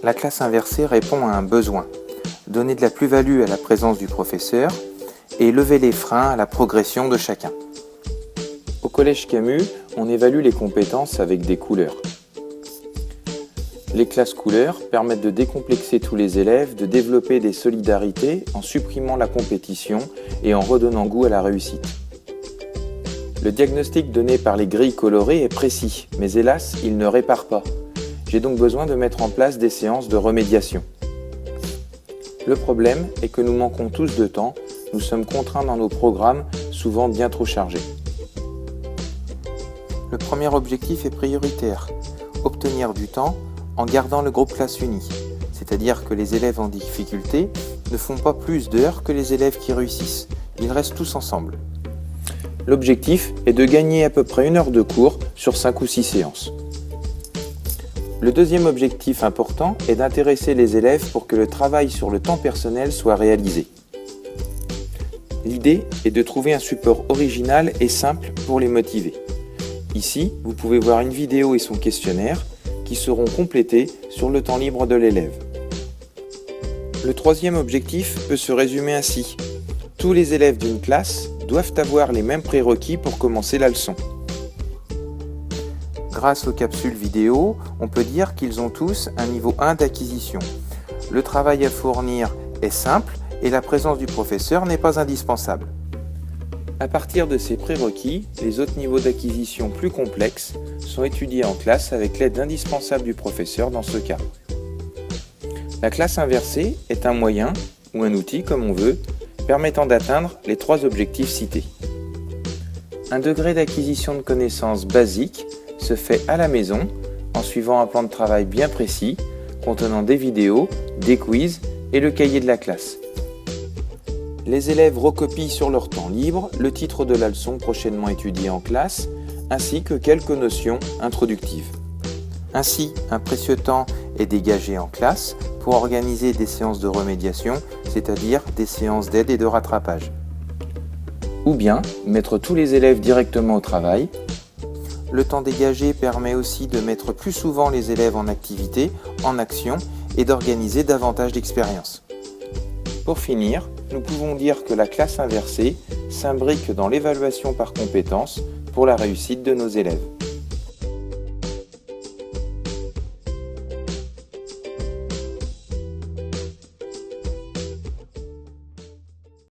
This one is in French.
La classe inversée répond à un besoin, donner de la plus-value à la présence du professeur et lever les freins à la progression de chacun. Au Collège Camus, on évalue les compétences avec des couleurs. Les classes couleurs permettent de décomplexer tous les élèves, de développer des solidarités en supprimant la compétition et en redonnant goût à la réussite. Le diagnostic donné par les grilles colorées est précis, mais hélas, il ne répare pas. J'ai donc besoin de mettre en place des séances de remédiation. Le problème est que nous manquons tous de temps, nous sommes contraints dans nos programmes, souvent bien trop chargés. Le premier objectif est prioritaire, obtenir du temps en gardant le groupe classe uni, c'est-à-dire que les élèves en difficulté ne font pas plus d'heures que les élèves qui réussissent, ils restent tous ensemble. L'objectif est de gagner à peu près 1 heure de cours sur 5 ou 6 séances. Le deuxième objectif important est d'intéresser les élèves pour que le travail sur le temps personnel soit réalisé. L'idée est de trouver un support original et simple pour les motiver. Ici, vous pouvez voir une vidéo et son questionnaire qui seront complétés sur le temps libre de l'élève. Le troisième objectif peut se résumer ainsi. Tous les élèves d'une classe doivent avoir les mêmes prérequis pour commencer la leçon. Grâce aux capsules vidéo, on peut dire qu'ils ont tous un niveau 1 d'acquisition. Le travail à fournir est simple et la présence du professeur n'est pas indispensable. À partir de ces prérequis, les autres niveaux d'acquisition plus complexes sont étudiés en classe avec l'aide indispensable du professeur dans ce cas. La classe inversée est un moyen, ou un outil comme on veut, permettant d'atteindre les 3 objectifs cités. Un degré d'acquisition de connaissances basique se fait à la maison en suivant un plan de travail bien précis, contenant des vidéos, des quiz et le cahier de la classe. Les élèves recopient sur leur temps libre le titre de la leçon prochainement étudiée en classe, ainsi que quelques notions introductives. Ainsi, un précieux temps est dégagé en classe pour organiser des séances de remédiation, c'est-à-dire des séances d'aide et de rattrapage. Ou bien, mettre tous les élèves directement au travail. Le temps dégagé permet aussi de mettre plus souvent les élèves en activité, en action, et d'organiser davantage d'expériences. Pour finir, nous pouvons dire que la classe inversée s'imbrique dans l'évaluation par compétences pour la réussite de nos élèves.